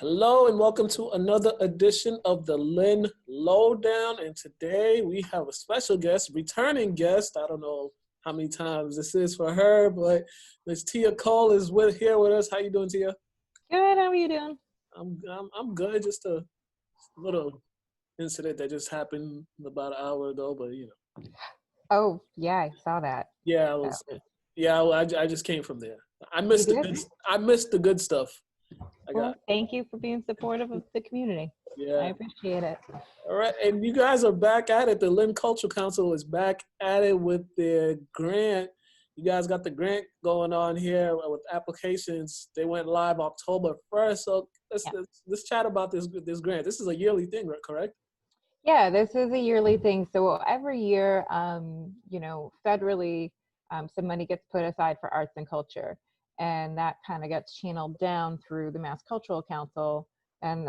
Hello and welcome to another edition of the Lynn Lowdown. And today we have a special guest, returning guest. I don't know how many times this is for her, but Miss Tia Cole is here with us. How you doing, Tia? Good. How are you doing? I'm good. Just a little incident that just happened about an hour ago, but you know. Oh yeah, I saw that. Yeah, I was. Yeah, I just came from there. I missed You the did? good. I missed the good stuff. Well, thank you for being supportive of the community. I Yeah. appreciate it. All right, and you guys are back at it. The Lynn Cultural Council is back at it with their grant. You guys got the grant going on here with applications. They went live October 1st. So let's chat about this grant. This is a yearly thing, correct? Yeah, this is a yearly thing. So every year, federally, some money gets put aside for arts and culture, and that kind of gets channeled down through the Mass Cultural Council, and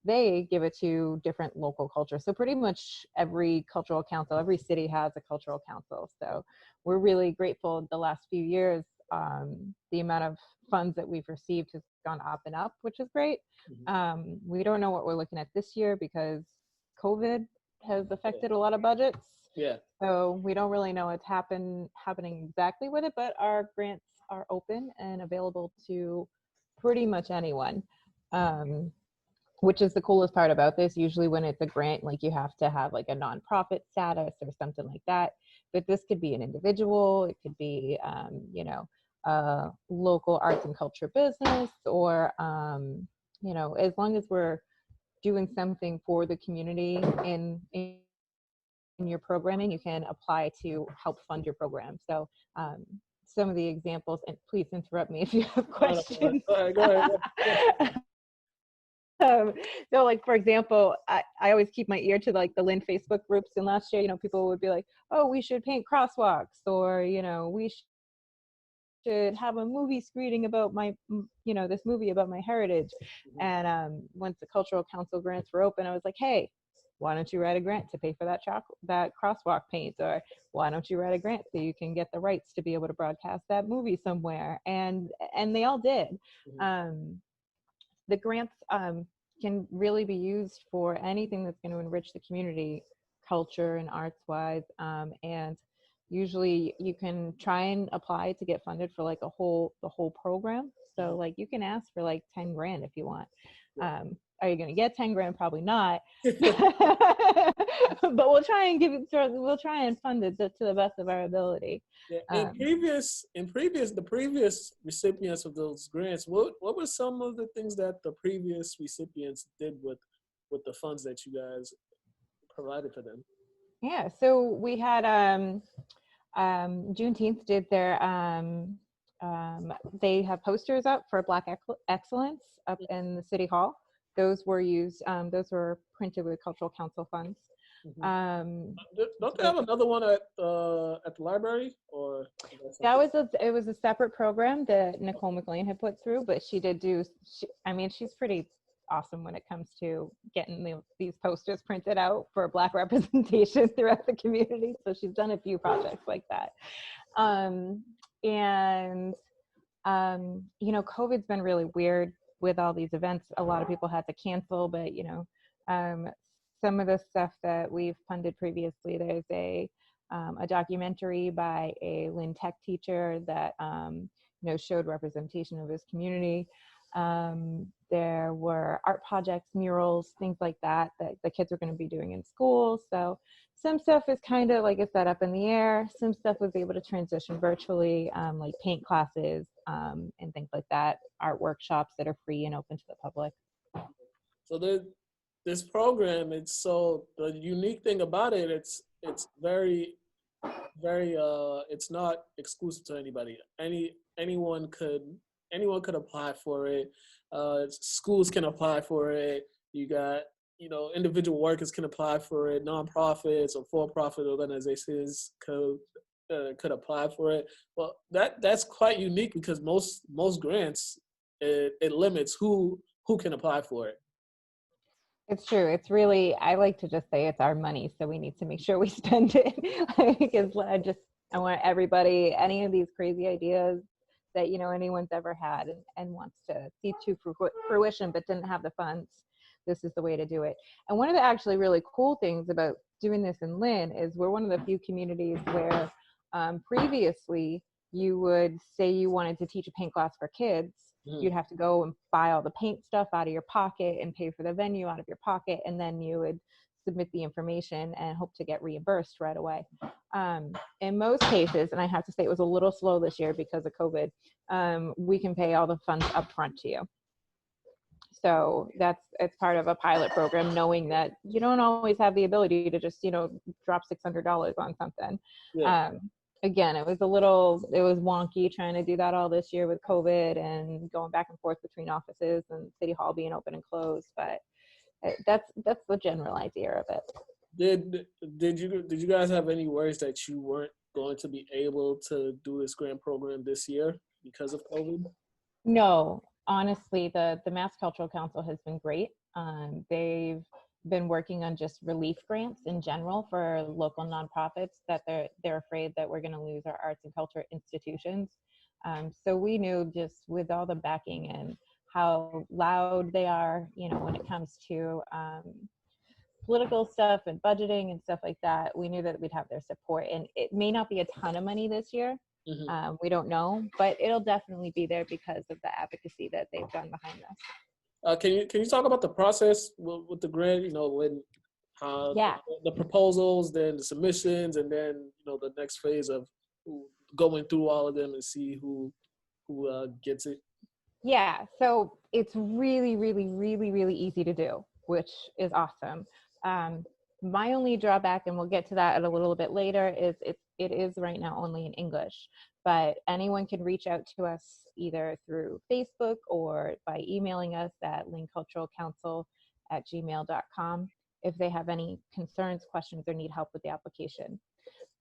they give it to different local cultures. So pretty much every cultural council, every city has a cultural council. So we're really grateful the last few years. The amount of funds that we've received has gone up and up, which is great. Mm-hmm. We don't know what we're looking at this year because COVID has affected a lot of budgets. Yeah. So we don't really know what's happening exactly with it, but our grants are open and available to pretty much anyone, which is the coolest part about this. Usually when it's a grant, like you have to have like a nonprofit status or something like that. But this could be an individual, it could be, a local arts and culture business, or, as long as we're doing something for the community in your programming, you can apply to help fund your program. So some of the examples, and please interrupt me if you have questions. Go ahead. So like, for example, I always keep my ear to like the Lynn Facebook groups. And last year, people would be like, oh, we should paint crosswalks, or, we should have a movie screening about my, this movie about my heritage. And once the Cultural Council grants were open, I was like, hey, why don't you write a grant to pay for that crosswalk paint? Or why don't you write a grant so you can get the rights to be able to broadcast that movie somewhere? And they all did. The grants can really be used for anything that's going to enrich the community, culture and arts wise. And usually you can try and apply to get funded for like the whole program. So like you can ask for like 10 grand if you want. Are you going to get 10 grand? Probably not. But we'll try and fund it to the best of our ability. Yeah. The previous recipients of those grants, what were some of the things that the previous recipients did with the funds that you guys provided for them? Yeah, so we had Juneteenth did their they have posters up for Black Excellence up in the City Hall. Those were used. Those were printed with Cultural Council funds. Don't they have another one at the library, or it was a separate program that Nicole McLean had put through, but she did do. She's pretty awesome when it comes to getting these posters printed out for Black representation throughout the community. So she's done a few projects like that. COVID's been really weird with all these events. A lot of people had to cancel, but some of the stuff that we've funded previously, there's a documentary by a Lynn Tech teacher that showed representation of his community. There were art projects, murals, things like that the kids are going to be doing in school. So some stuff is kind of, like I said, up in the air. Some stuff was able to transition virtually, like paint classes and things like that, art workshops that are free and open to the public. So this program, the unique thing about it, it's very, very, it's not exclusive to anybody. Anyone could apply for it. Schools can apply for it. You got, individual workers can apply for it. Nonprofits or for-profit organizations could apply for it. Well, that's quite unique because most grants, it limits who can apply for it. It's true. It's really, I like to just say it's our money, so we need to make sure we spend it. Because I want everybody, any of these crazy ideas, that, you know, anyone's ever had, and wants to see to fruition but didn't have the funds, this is the way to do it. And one of the actually really cool things about doing this in Lynn is we're one of the few communities where previously you would say you wanted to teach a paint class for kids, you'd have to go and buy all the paint stuff out of your pocket and pay for the venue out of your pocket, and then you would submit the information and hope to get reimbursed right away. In most cases, and I have to say it was a little slow this year because of COVID, we can pay all the funds upfront to you. So it's part of a pilot program, knowing that you don't always have the ability to just, you know, drop $600 on something. Yeah. Again, it was wonky trying to do that all this year with COVID and going back and forth between offices and City Hall being open and closed, but that's the general idea of it. Did you guys have any worries that you weren't going to be able to do this grant program this year because of COVID? No, honestly, the Mass Cultural Council has been great. They've been working on just relief grants in general for local nonprofits that they're afraid that we're going to lose our arts and culture institutions. So we knew, just with all the backing and how loud they are, you know, when it comes to political stuff and budgeting and stuff like that, we knew that we'd have their support. And it may not be a ton of money this year. We don't know, but it'll definitely be there because of the advocacy that they've done behind this. Can you talk about the process with the grant? You know, when the proposals, then the submissions, and then, you know, the next phase of going through all of them and see who gets it. Yeah, so it's really, really, really, really easy to do, which is awesome. My only drawback, and we'll get to that a little bit later, is it is right now only in English, but anyone can reach out to us either through Facebook or by emailing us at lynnculturalcouncil@gmail.com if they have any concerns, questions, or need help with the application.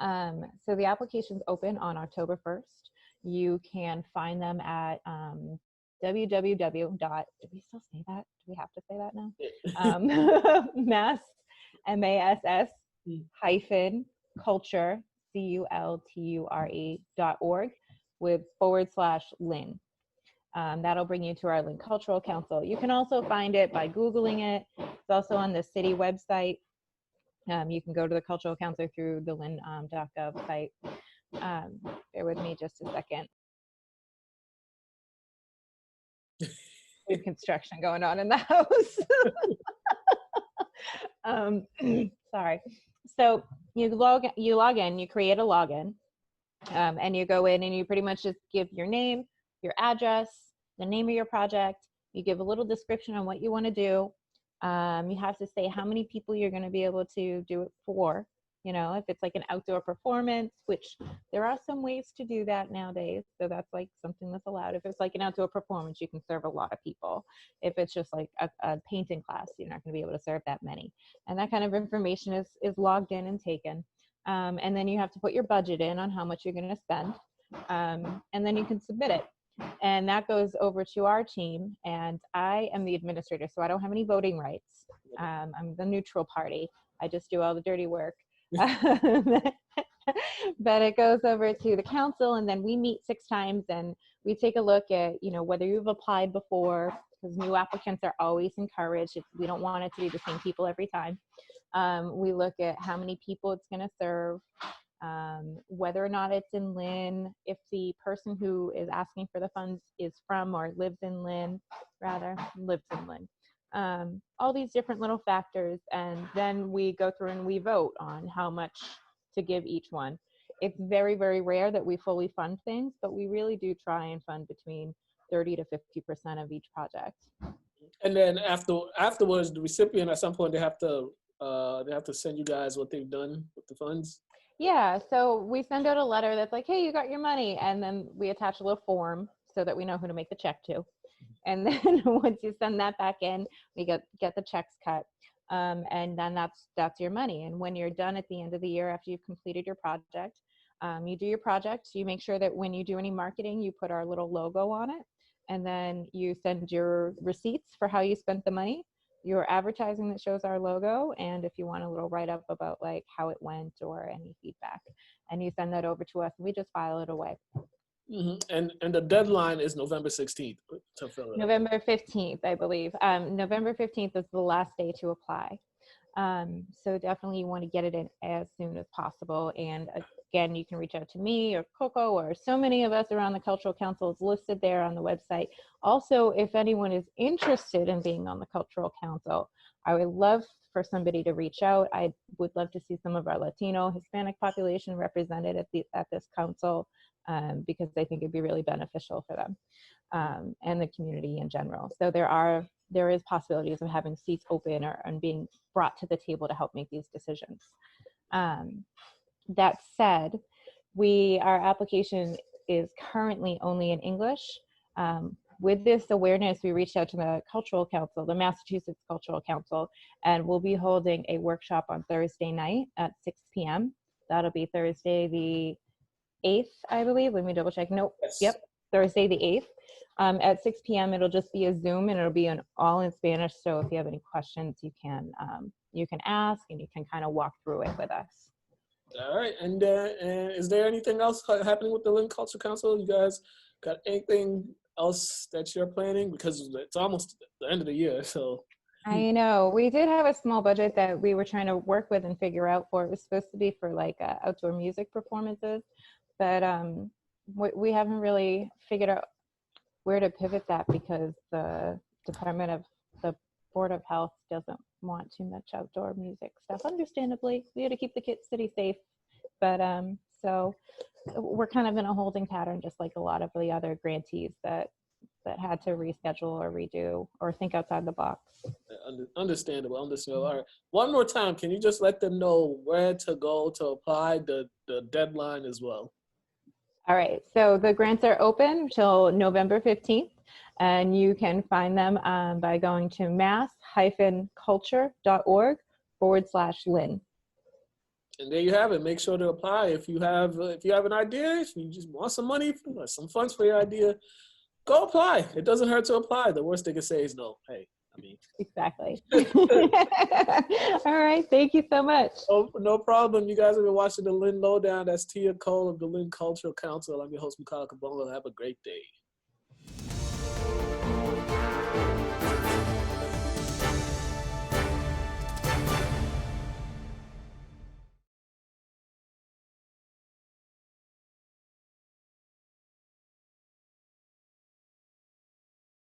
So the application's open on October 1st. You can find them at www. Do we still say that? Do we have to say that now? Mass, MASS hyphen culture, CULTURE.org with /Lynn. That'll bring you to our Lynn Cultural Council. You can also find it by Googling it. It's also on the city website. You can go to the Cultural Council through the lynn.gov site. Bear with me just a second. There's construction going on in the house. Sorry. So you log in, you create a login, and you go in and you pretty much just give your name, your address, the name of your project. You give a little description on what you want to do. You have to say how many people you're going to be able to do it for. You know, if it's like an outdoor performance, which there are some ways to do that nowadays. So that's like something that's allowed. If it's like an outdoor performance, you can serve a lot of people. If it's just like a painting class, you're not going to be able to serve that many. And that kind of information is logged in and taken. And then you have to put your budget in on how much you're going to spend. And then you can submit it. And that goes over to our team. And I am the administrator, so I don't have any voting rights. I'm the neutral party. I just do all the dirty work. But it goes over to the council, and then we meet 6 times and we take a look at, you know, whether you've applied before, because new applicants are always encouraged. We don't want it to be the same people every time. We look at how many people it's going to serve, whether or not it's in Lynn, if the person who is asking for the funds is from or lives in Lynn, all these different little factors, and then we go through and we vote on how much to give each one. It's very, very rare that we fully fund things, but we really do try and fund between 30 to 50% of each project. And then afterwards, the recipient at some point they have to send you guys what they've done with the funds. Yeah, so we send out a letter that's like, hey, you got your money, and then we attach a little form so that we know who to make the check to. And then once you send that back in, we get the checks cut, and then that's your money. And when you're done at the end of the year, after you've completed your project, you do your project. You make sure that when you do any marketing, you put our little logo on it, and then you send your receipts for how you spent the money, your advertising that shows our logo, and if you want a little write-up about like how it went or any feedback, and you send that over to us, and we just file it away. And the deadline is November 16th to fill it out. November 15th, I believe. November 15th is the last day to apply. So definitely you want to get it in as soon as possible. And again, you can reach out to me or Coco or so many of us around the Cultural Council is listed there on the website. Also, if anyone is interested in being on the Cultural Council, I would love for somebody to reach out. I would love to see some of our Latino, Hispanic population represented at this council, because I think it'd be really beneficial for them and the community in general. So there is possibilities of having seats open and being brought to the table to help make these decisions. That said, our application is currently only in English. With this awareness, we reached out to the Cultural Council, the Massachusetts Cultural Council, and we'll be holding a workshop on Thursday night at 6 p.m. That'll be Thursday the 8th, I believe. Let me double check. Nope. Yes. Yep. Thursday the 8th. At 6 p.m. it'll just be a Zoom, and it'll be all in Spanish. So if you have any questions, you can ask, and you can kind of walk through it with us. All right. And is there anything else happening with the Lynn Cultural Council? You guys got anything else that you're planning? Because it's almost the end of the year, so. I know. We did have a small budget that we were trying to work with and figure out for. It was supposed to be for like outdoor music performances, but we haven't really figured out where to pivot that because the Board of Health doesn't want too much outdoor music stuff. Understandably, we had to keep the city safe, but so we're kind of in a holding pattern, just like a lot of the other grantees that had to reschedule or redo or think outside the box. Understandable. All right. One more time, can you just let them know where to go to apply, the deadline as well? All right. So the grants are open till November 15th, and you can find them by going to mass-culture.org/Lynn. And there you have it. Make sure to apply if you have an idea. If you just want some money, some funds for your idea, go apply. It doesn't hurt to apply. The worst they can say is no. Hey, I mean. Exactly. All right. Thank you so much. Oh, no problem. You guys have been watching the Lynn Lowdown. That's Tia Cole of the Lynn Cultural Council. I'm your host, Mikala Kabongo. Have a great day.